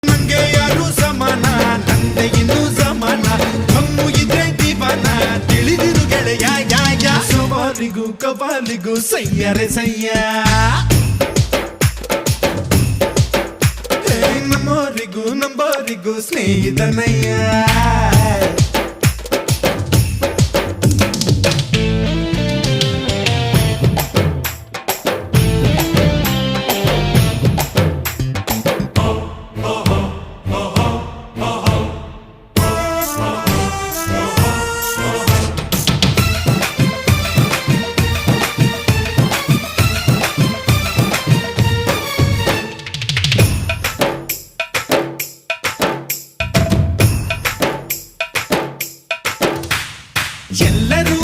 ನಂಗೆ ಯಾರು ಸಮಾನ ನಂದೆ ಇನ್ನು ಸಮಾನ ಕಮ್ಮು ಇದ್ರೆ ದಿವಾನ ತಿಳಿದಿರು ಗೆಳೆಯ ಯಾ ಸವಾಲಿಗೂ ಕವಾಲಿಗೂ ಸಯ್ಯರೆ ಸಯ್ಯ ನಮ್ಮೋರಿಗೂ ನಂಬೋರಿಗೂ ಸ್ನೇಹಿತನಯ್ಯ ಎಲ್ಲರೂ